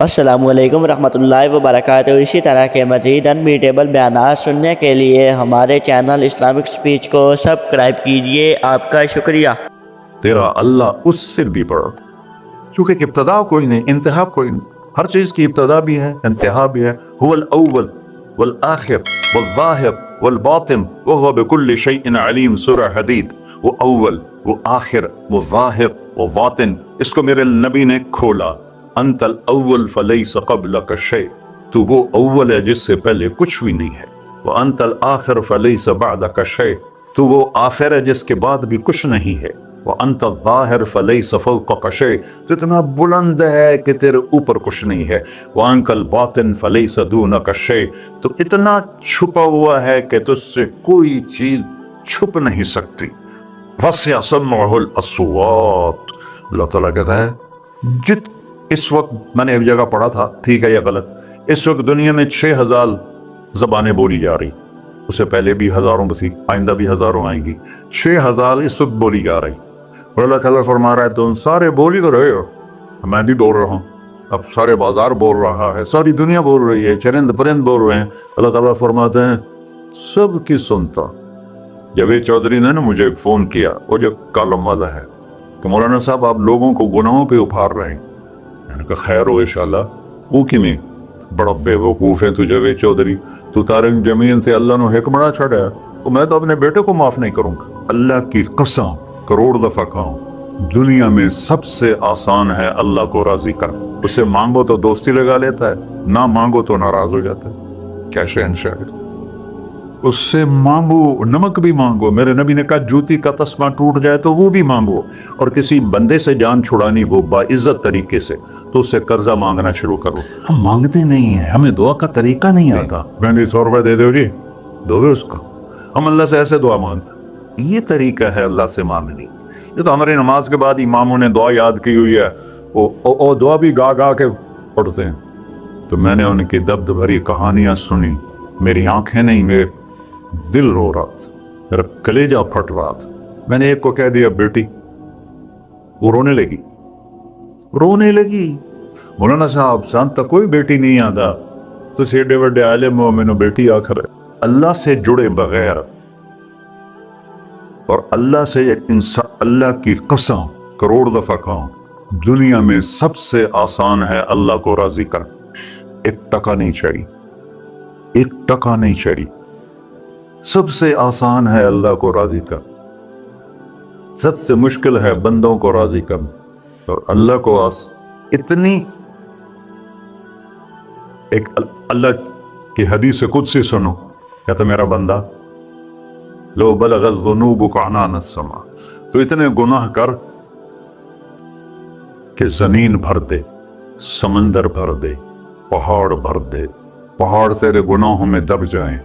السلام علیکم ورحمۃ اللہ وبرکاتہ۔ اسی طرح کے مزید انمیٹیبل بیانات سننے کے لیے ہمارے چینل اسلامک سپیچ کو سبسکرائب کیجیے۔ آپ کا شکریہ۔ تیرا اللہ اس سے بھی بڑا، چونکہ ابتدا کوئی نہیں، انتہا کوئی نہیں۔ ہر چیز کی ابتدا بھی ہے، انتہا بھی ہے۔ هو الاول والآخر والظاہر والباطن وهو بكل شيء علیم، سورہ حدید۔ وہ اول، وہ آخر، وہ ظاہر، وہ باطن۔ اس کو میرے نبی نے کھولا۔ انت الاول فلیس قبلک شیء، تو وہ اول ہے جس سے پہلے کچھ بھی نہیں ہے۔ وانت الآخر فلیس بعدک شیء، تو وہ آخر ہے جس کے بعد بھی کچھ نہیں ہے۔ وانت الظاہر فلیس فوقک شیء، تو اتنا بلند ہے کہ تیرے اوپر کچھ نہیں ہے۔ وانت الباطن فلیس دونک شیء، تو اتنا چھپا ہوا ہے کہ تجھ سے کوئی چیز چھپ نہیں سکتی۔ وسع سمعہ الاصوات، اللہ تعالیٰ کہتا ہے اس وقت میں نے ایک جگہ پڑھا تھا، ٹھیک ہے یا غلط، اس وقت دنیا میں 6000 زبانیں بولی جا رہی، اس سے پہلے بھی ہزاروں بسی، آئندہ بھی ہزاروں آئیں گی۔ 6000 اس وقت بولی جا رہی، اور اللہ تعالیٰ فرما رہا ہے تم سارے بولی تو رہے ہو، میں بھی بول رہا ہوں، اب سارے بازار بول رہا ہے، ساری دنیا بول رہی ہے، چرند پرند بول رہے ہیں۔ اللہ تعالیٰ فرماتے ہیں سب کی سنتا۔ جاوید چودھری نے نا مجھے فون کیا، وہ جو کالم والا ہے، کہ مولانا صاحب آپ لوگوں کو گناہوں پہ ابھار رہے ہیں۔ میں نے کہا خیر ہو انشاءاللہ۔ وہ کی میں بڑا بے وقوف ہے تو جاوید چودھری، تو طارق جمیل سے اللہ نے حکمراں چھڑا ہے، تو میں تو اپنے بیٹے کو معاف نہیں کروں گا۔ اللہ کی قسم کروڑ دفعہ کہوں، دنیا میں سب سے آسان ہے اللہ کو راضی کرنا۔ اس سے مانگو تو دوستی لگا لیتا ہے، نہ مانگو تو ناراض ہو جاتا ہے۔ کیا شہنشاہ ہے، اس سے مانگو، نمک بھی مانگو۔ میرے نبی نے کہا جوتی کا تسمہ ٹوٹ جائے تو وہ بھی مانگو، اور کسی بندے سے جان چھڑانی ہو باعزت طریقے سے تو اس سے قرضہ مانگنا شروع کرو۔ ہم مانگتے نہیں ہیں، ہمیں دعا کا طریقہ نہیں آتا۔ میں نے 100 روپے دے دو جی، دو گے اس کو؟ ہم اللہ سے ایسے دعا مانگتے، یہ طریقہ ہے اللہ سے مانگنی۔ یہ تو ہماری نماز کے بعد اماموں نے دعا یاد کی ہوئی ہے، وہ دعا بھی گا گا کے پڑھتے ہیں۔ تو میں نے ان کی دبد بھری کہانیاں سنی، میری آنکھیں نہیں، میرے دل رو رہا تھا، میرا کلیجہ پھٹ رہا تھا۔ میں نے ایک کو کہہ دیا بیٹی، وہ رونے لگی۔ مولانا صاحب سانتا تک کوئی بیٹی نہیں آتا، تو سیڈے وڈے عالم ہو، میں نے بیٹی آخر ہے۔ اللہ سے جڑے بغیر اور اللہ سے انسان، اللہ کی قسم کروڑ دفعہ کہوں، دنیا میں سب سے آسان ہے اللہ کو راضی کرنا۔ 1 ٹکا نہیں چاہیے، 1 ٹکا نہیں چاہیے۔ سب سے آسان ہے اللہ کو راضی کرنا، سب سے مشکل ہے بندوں کو راضی کرنا، اور اللہ کو اتنی ایک اللہ کی حدیث قدسی سنو، کہتا میرا بندہ لو بلغت ذنوبک عنان السماء، تو اتنے گناہ کر کہ زمین بھر دے، سمندر بھر دے، پہاڑ بھر دے، پہاڑ تیرے گناہوں میں دب جائیں،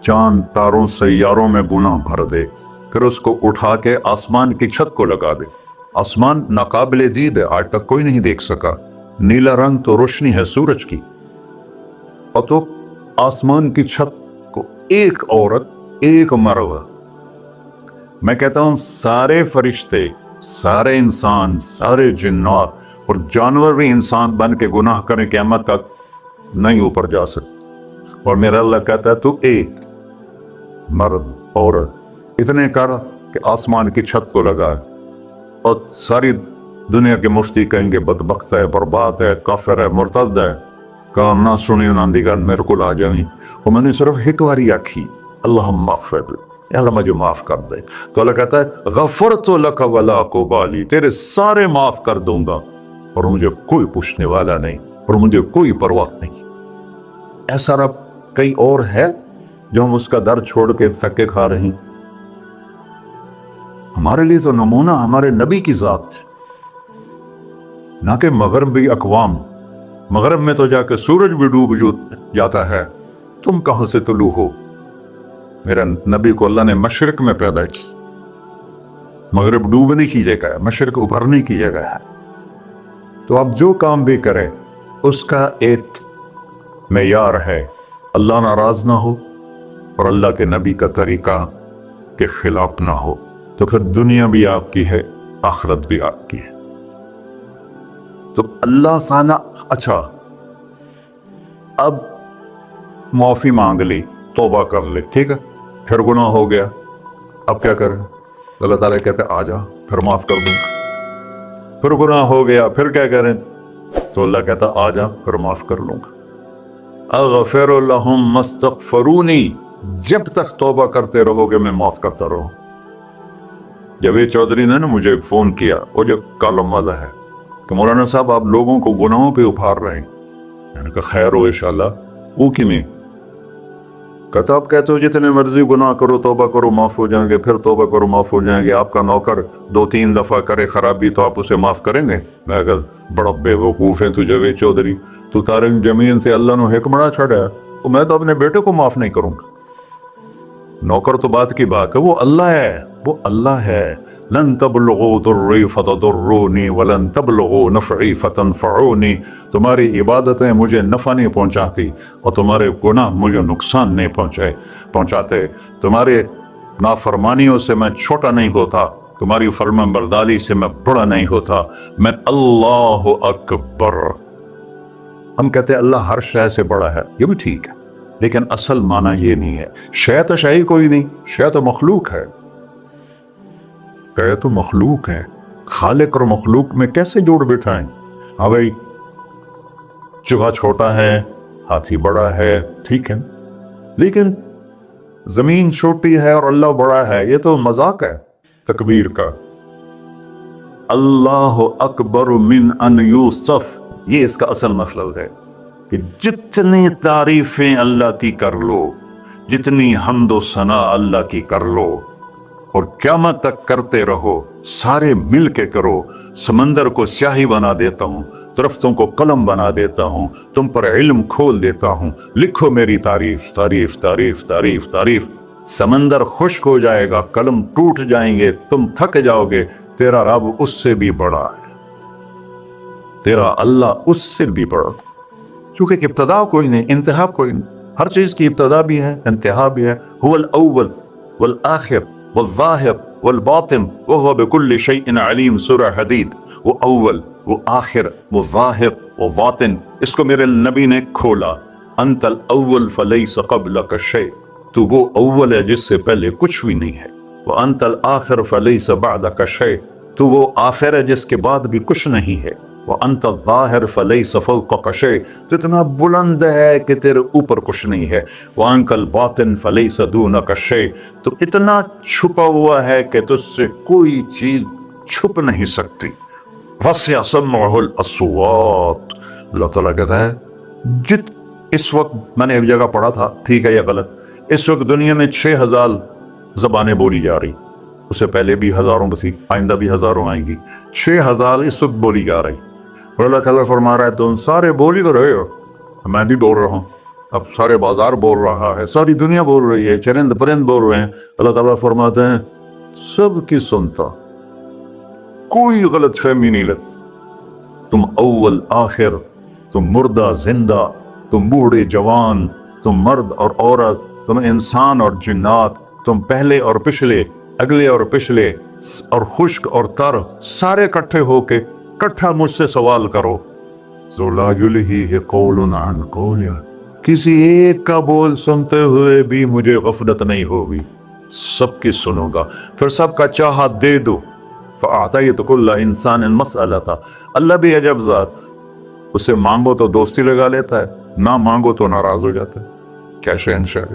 چاند تاروں سیاروں میں گناہ بھر دے، پھر اس کو اٹھا کے آسمان کی چھت کو لگا دے۔ آسمان ناقابل دید ہے، آج تک کوئی نہیں دیکھ سکا، نیلا رنگ تو روشنی ہے سورج کی، اور تو آسمان کی چھت کو ایک عورت، ایک مرد، میں کہتا ہوں سارے فرشتے، سارے انسان، سارے جنات اور جانور بھی انسان بن کے گناہ کریں، قیامت تک نہیں اوپر جا سکتے، اور میرا اللہ کہتا ہے تو ایک مرد عورت اتنے کر کہ آسمان کی چھت کو لگائے، اور ساری دنیا کے مفتی کہیں گے بدبخت ہے، برباد ہے، کافر ہے، مرتد ہے، کام نہ سنی نہ دیگر میرے کو آ جائیں، اور میں نے صرف ایک باری آکھی اللہم اغفر لی، اللہ مجھے معاف کر دے، تو اللہ کہتا ہے غفرت لک ولا ابالی، تیرے سارے معاف کر دوں گا، اور مجھے کوئی پوچھنے والا نہیں، اور مجھے کوئی پرواہ نہیں۔ ایسا رب کئی اور ہے جو ہم اس کا در چھوڑ کے پھکے کھا رہے ہیں؟ ہمارے لیے تو نمونہ ہمارے نبی کی ذات، نہ کہ مغربی اقوام۔ مغرب میں تو جا کے سورج بھی ڈوب جاتا ہے، تم کہاں سے طلوع ہو؟ میرا نبی کو اللہ نے مشرق میں پیدا کی، مغرب ڈوبنے کی جگہ ہے، مشرق ابھرنے کی جگہ ہے۔ تو آپ جو کام بھی کریں اس کا ایک معیار ہے، اللہ ناراض نہ ہو اور اللہ کے نبی کا طریقہ کے خلاف نہ ہو، تو پھر دنیا بھی آپ کی ہے، آخرت بھی آپ کی ہے۔ تو اللہ سانا، اچھا اب معافی مانگ لی، توبہ کر لی، ٹھیک ہے، پھر گناہ ہو گیا، اب کیا کریں؟ اللہ تعالیٰ کہتے آ جا پھر معاف کر دوں گا۔ پھر گناہ ہو گیا، پھر کیا کریں؟ تو اللہ کہتا آ جا پھر معاف کر لوں گا۔ اغفر لہم مستغفرونی، جب تک توبہ کرتے رہو گے میں معاف کرتا رہوں۔ جاوید چودھری نے نا مجھے فون کیا، وہ جو کالم والا ہے، کہ مولانا صاحب آپ لوگوں کو گناہوں پہ ابھار رہے ہیں۔ میں نے کہا خیر ہو انشاءاللہ، وہ کی نہیں کہتا آپ کہتے ہو جتنے مرضی گناہ کرو توبہ کرو معاف ہو جائیں گے، پھر توبہ کرو معاف ہو جائیں گے، آپ کا نوکر 2-3 دفعہ کرے خرابی تو آپ اسے معاف کریں گے؟ میں کہا بڑا بے وقوف ہے تو جاوید چودھری، تو تارنگ زمین سے اللہ نے حکمراں چھڑا، تو میں تو اپنے بیٹے کو معاف نہیں کروں گا۔ نوکر تو بات کی بات ہے، وہ اللہ ہے، وہ اللہ ہے۔ لن تبلغوا ضری فتضرونی ولن تبلغوا نفعی فتنفعونی، تمہاری عبادتیں مجھے نفع نہیں پہنچاتی اور تمہارے گناہ مجھے نقصان نہیں پہنچاتے، تمہارے نافرمانیوں سے میں چھوٹا نہیں ہوتا، تمہاری فرمان برداری سے میں بڑا نہیں ہوتا، میں اللہ اکبر۔ ہم کہتے ہیں اللہ ہر شے سے بڑا ہے، یہ بھی ٹھیک ہے، لیکن اصل معنی یہ نہیں ہے۔ شے تو شے ہی کوئی نہیں، شے تو مخلوق ہے، شے تو مخلوق ہے، خالق اور مخلوق میں کیسے جوڑ بٹھائیں؟ ہاں بھائی چوہا چھوٹا ہے، ہاتھی بڑا ہے، ٹھیک ہے، لیکن زمین چھوٹی ہے اور اللہ بڑا ہے، یہ تو مذاق ہے تکبیر کا۔ اللہ اکبر من ان یوصف، یہ اس کا اصل مطلب ہے کہ جتنی تعریفیں اللہ کی کر لو، جتنی حمد و ثنا اللہ کی کر لو اور قیامت تک کرتے رہو، سارے مل کے کرو۔ سمندر کو سیاہی بنا دیتا ہوں، درختوں کو قلم بنا دیتا ہوں، تم پر علم کھول دیتا ہوں، لکھو میری تعریف تعریف تعریف تعریف تعریف۔ سمندر خشک ہو جائے گا، قلم ٹوٹ جائیں گے، تم تھک جاؤ گے، تیرا رب اس سے بھی بڑا ہے، تیرا اللہ اس سے بھی بڑا۔ چونکہ ابتدا کوئی نہیں، انتہا کوئی نہیں، ہر چیز کی ابتدا بھی ہے انتہا بھی ہے۔ هو الاول والآخر والظاہر والباطن وهو بكل شيء علیم، سورہ حدید۔ وہ اول، وہ آخر، وہ ظاہر، وہ باطن، اس کو میرے نبی نے کھولا۔ انت الاول فلیس قبلک شیء، تو وہ اول ہے جس سے پہلے کچھ بھی نہیں ہے۔ وانت الآخر فلیس بعدک شیء، تو وہ آخر ہے جس کے بعد بھی کچھ نہیں ہے۔ وانت الظاہر فلیس فوقک شیء، تو اتنا بلند ہے کہ تیرے اوپر کچھ نہیں ہے۔ وانت الباطن فلیس دونک شیء، تو اتنا چھپا ہوا ہے کہ تجھ سے کوئی چیز چھپ نہیں سکتی۔ وسع سمعہ الاصوات، اللہ تعالیٰ کہتا ہے اس وقت میں نے ایک جگہ پڑھا تھا، ٹھیک ہے یا غلط، اس وقت دنیا میں 6000 زبانیں بولی جا رہی، اس سے پہلے بھی ہزاروں بسی، آئندہ بھی ہزاروں آئیں گی، 6000 اس وقت بولی جا رہی۔ اور اللہ تعالیٰ فرما رہا ہے تم سارے بولی تو رہے ہو، میں بھی بول رہا ہوں، اب سارے بازار بول رہا ہے، ساری دنیا بول رہی ہے، چرند پرند بول رہے ہیں۔ اللہ تعالیٰ فرماتے ہیں سب کی سنتا، کوئی غلط فہمی نہیں لگتی۔ تم اول آخر، تم مردہ زندہ، تم بوڑھے جوان، تم مرد اور عورت، تم انسان اور جنات، تم پہلے اور پچھلے، اگلے اور پچھلے، اور خشک اور تر، سارے کٹھے ہو کے کٹھا مجھ سے سوال کرو۔ ذو لا یلہیہ قول عن قول، کسی ایک کا بول سنتے ہوئے بھی مجھے غفلت نہیں ہوگی، سب کی سنوں گا، پھر سب کا چاہا دے دو۔ فَأَعْطَيْتُ كُلَّ إِنسَانٍ مَسْأَلَةً، اللہ بھی عجب ذات، اس سے مانگو تو دوستی لگا لیتا ہے، نہ مانگو تو ناراض ہو جاتا ہے۔ کیا شہن شاعر،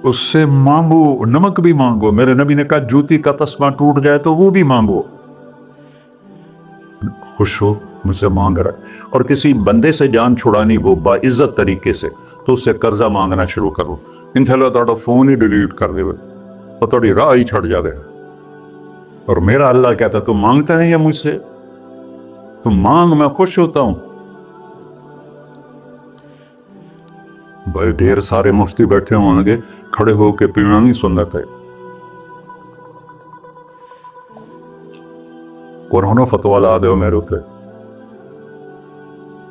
اس سے مانگو، نمک بھی مانگو، میرے نبی نے کہا جوتی کا تسمہ ٹوٹ جائے تو وہ بھی مانگو، خوش ہو مجھ سے مانگ رہا ہے۔ اور کسی بندے سے جان چھڑانی ہو باعزت طریقے سے تو اس سے قرضہ مانگنا شروع کرو، انشاءاللہ تھوڑا فون ہی ڈیلیٹ کر دے اور تھوڑی راہ ہی چھڑ جا دے۔ اور میرا اللہ کہتا تم مانگتا ہے یا مجھ سے؟ تم مانگ، میں خوش ہوتا ہوں۔ بھائی ڈھیر سارے مفتی بیٹھے ہوں گے، کھڑے ہو کے پینا نہیں سنت ہے، قرآن و فتویٰ لا دے میرے ہوتے۔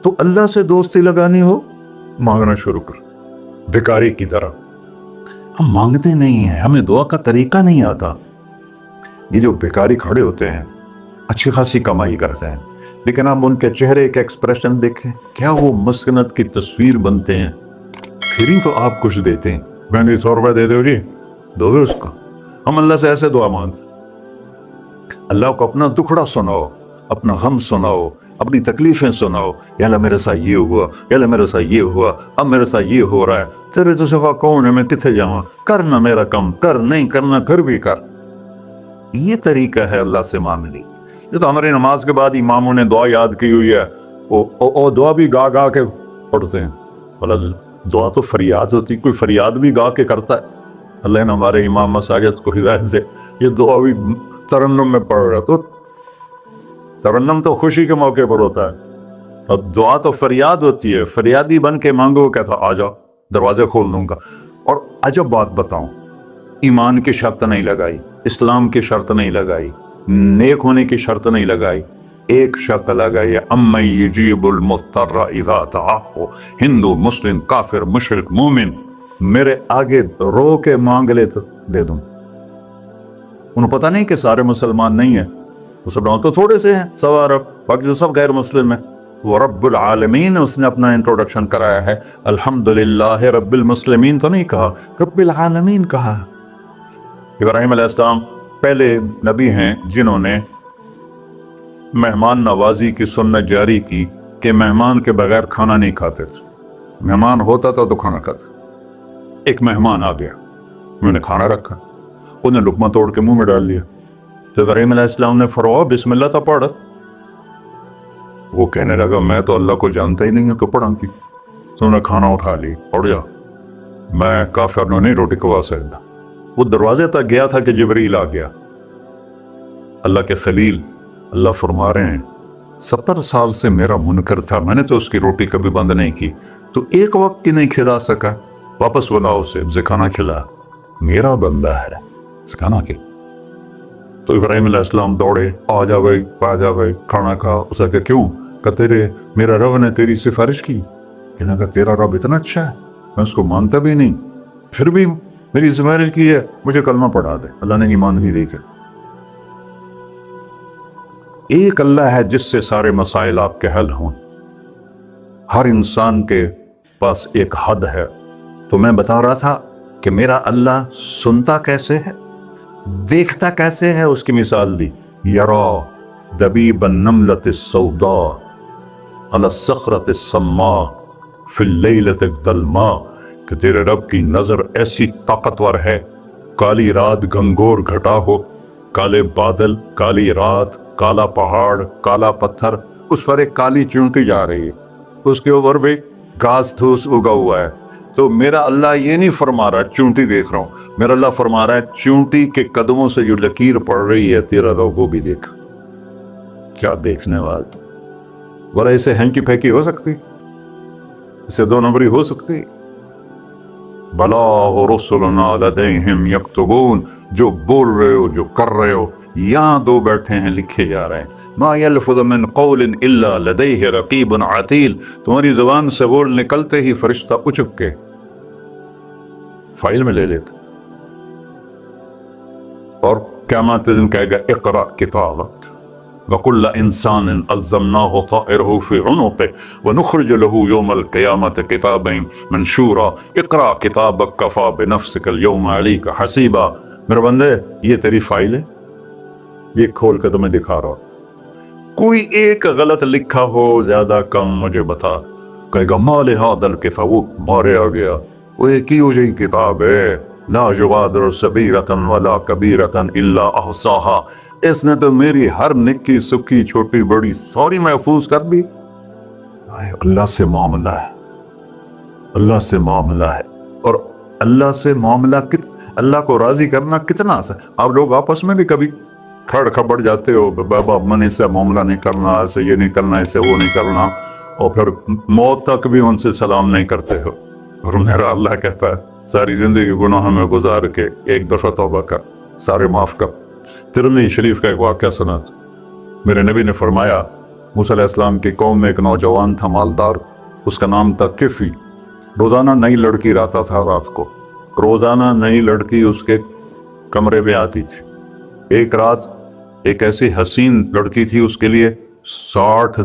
تو اللہ سے دوستی لگانی ہو مانگنا شروع کر، بھکاری کی طرح۔ ہم مانگتے نہیں ہیں، ہمیں دعا کا طریقہ نہیں آتا۔ یہ جو بھکاری کھڑے ہوتے ہیں، اچھی خاصی کمائی کرتے ہیں، لیکن آپ ان کے چہرے کے ایکسپریشن دیکھیں، کیا وہ مسکنت کی تصویر بنتے ہیں. پھر ہی تو آپ کچھ دیتے ہیں. میں نے 100 روپے دے دو جی، دو گے اس کو. ہم اللہ سے ایسے دعا مانگتے، اللہ کو اپنا دکھڑا سناؤ، اپنا غم سناؤ، اپنی تکلیفیں سناؤ. یا اللہ میرے ساتھ یہ ہوا، یا اللہ میرے ساتھ یہ ہوا، اب میرے ساتھ یہ ہو رہا ہے، تیرے تو سوا کون ہے، میں کتنے جاؤں، کرنا میرا کم، کر نہیں کرنا پھر بھی کر. یہ طریقہ ہے اللہ سے مانگنے. یہ تو ہماری نماز کے بعد اماموں نے دعا یاد کی ہوئی ہے، وہ دعا بھی گا گا کے پڑھتے ہیں. بھلا دعا تو فریاد ہوتی، کوئی فریاد بھی گا کے کرتا ہے. اللہ نے ہمارے امام مساجد کو ہدایت دے. یہ دعا بھی ترنم میں پڑھ رہا، تو ترنم تو خوشی کے موقع پر ہوتا ہے، اور دعا تو فریاد ہوتی ہے. فریادی بن کے مانگو، کہتا آ جاؤ دروازے کھول دوں گا. اور عجب بات بتاؤں، ایمان کی شرط نہیں لگائی، اسلام کی شرط نہیں لگائی، نیک ہونے کی شرط نہیں لگائی. ایک شرط لگائی، امن یجیب المضطر اذا دعاہ. ہندو، مسلم، کافر، مشرک، مومن میرے آگے رو کے مانگ لے تو دے دوں. انہوں پتہ نہیں کہ سارے مسلمان نہیں ہیں، مسلمان تو تھوڑے سے ہیں، 100 ارب، باقی تو سب غیر مسلم ہیں. وہ رب العالمین اس نے اپنا انٹروڈکشن کرایا ہے. الحمدللہ رب المسلمین تو نہیں کہا، رب العالمین کہا. ابراہیم علیہ السلام پہلے نبی ہیں جنہوں نے مہمان نوازی کی سنت جاری کی کہ مہمان کے بغیر کھانا نہیں کھاتے تھے. مہمان ہوتا تھا تو کھانا کھاتے. ایک مہمان آ گیا، انہوں نے کھانا رکھا، انہوں نے لقمہ توڑ کے منہ میں ڈال لیا. تو ابراہیم علیہ السلام نے فرمایا بسم اللہ تھا پڑھ. وہ کہنے لگا میں تو اللہ کو جانتا ہی نہیں ہوں کہ پڑھا کی. تو انہوں نے کھانا اٹھا لی، پڑھ جا، میں کافر نہیں روٹی کھوا سکتا. وہ دروازے تک گیا تھا کہ جبریل آ گیا، اللہ کے خلیل. اللہ فرما رہے ہیں 70 سال سے میرا منکر تھا، میں نے تو اس کی روٹی کبھی بند نہیں کی، تو ایک وقت کی نہیں کھلا سکا، واپس بلاؤ اسے کھانا کھلا، میرا بندہ ہے، کھانا کھلا. تو ابراہیم علیہ السلام دوڑے، آ جا بھائی کھانا کھا. اس نے کہا کیوں؟ کہ تیرے میرا رب نے تیری سفارش کی. کہنے لگا تیرا رب اتنا اچھا ہے، میں اس کو مانتا بھی نہیں، پھر بھی میری سفارش کی ہے، مجھے کلمہ پڑھا دے. اللہ نے ایمان ہی دی. ایک اللہ ہے جس سے سارے مسائل آپ کے حل ہوں. ہر انسان کے پاس ایک حد ہے. تو میں بتا رہا تھا کہ میرا اللہ سنتا کیسے ہے، دیکھتا کیسے ہے، اس کی مثال دی. یرا دبیب النملۃ السوداء علی الصخرۃ السماء فی اللیلۃ الظلماء. کہ تیرے رب کی نظر ایسی طاقتور ہے، کالی رات گھنگور گھٹا ہو، کالے بادل، کالی رات، کالا پہاڑ، کالا پتھر، اس پر ایک کالی چونٹی جا رہی ہے، اس کے اوپر بھی گھاس دھوس اگا ہوا ہے. تو میرا اللہ یہ نہیں فرما رہا چونٹی دیکھ رہا ہوں، میرا اللہ فرما رہا ہے چونٹی کے قدموں سے جو لکیر پڑ رہی ہے تیرا رب وہ بھی دیکھ. کیا دیکھنے والا، ورنہ اسے ہینکی پھینکی ہو سکتی، اسے 2 نمبری ہو سکتی. بلا رسلنا لدیہم یکتبون، جو بول رہے ہو، جو کر رہے ہو، یہاں 2 بیٹھے ہیں، لکھے جا رہے ہیں. ما یلفظ من قول الا لدیہ رقیب عتید. تمہاری زبان سے بول نکلتے ہی فرشتہ اچک کے فائل میں لے لیتے. اور قیامت دن کہے گا اقرأ کتابک وَكُلَّ إِنسَانٍ أَلْزَمْنَاهُ طَائِرَهُ فِي عُنُقِهِ وَنُخْرِجُ لَهُ يَوْمَ الْقِيَامَةِ كِتَابًا مَنْشُورًا اقرأ کتابک کفیٰ بنفسک اليوم علیک حسیبا. میرے بندے یہ تیری فائل ہے، یہ کھول کے تمہیں دکھا رہا ہوں. کوئی ایک غلط لکھا ہو زیادہ کم مجھے بتا. کہے گا ما لہذا الکتاب، وہ مارے آ گیا، وہ ایک ہی ہو جائے کتاب ہے، لا یغادر صغیرۃ ولا کبیرۃ الا احصاها. اس نے تو میری ہر نکی سکی چھوٹی بڑی ساری محفوظ کر دی. اللہ سے معاملہ ہے، اللہ سے معاملہ ہے. اور اللہ سے معاملہ اللہ کو راضی کرنا کتنا آسان. آپ لوگ آپس میں بھی کبھی کھڑ کھبڑ جاتے ہو، بابا من سے معاملہ نہیں کرنا، ایسے یہ نہیں کرنا، ایسے وہ نہیں کرنا، اور پھر موت تک بھی ان سے سلام نہیں کرتے ہو. اور میرا اللہ کہتا ہے ساری زندگی گناہ میں گزار کے ایک دفعہ توبہ کر، سارے معاف کر. ترمذی شریف کا ایک واقعہ سنا. میرے نبی نے فرمایا موسیٰ علیہ السلام کی قوم میں ایک نوجوان تھا مالدار، اس کا نام تھا کفی. روزانہ نئی لڑکی آتا تھا، رات کو روزانہ نئی لڑکی اس کے کمرے میں آتی تھی. ایک رات ایک ایسی حسین لڑکی تھی، اس کے لیے 60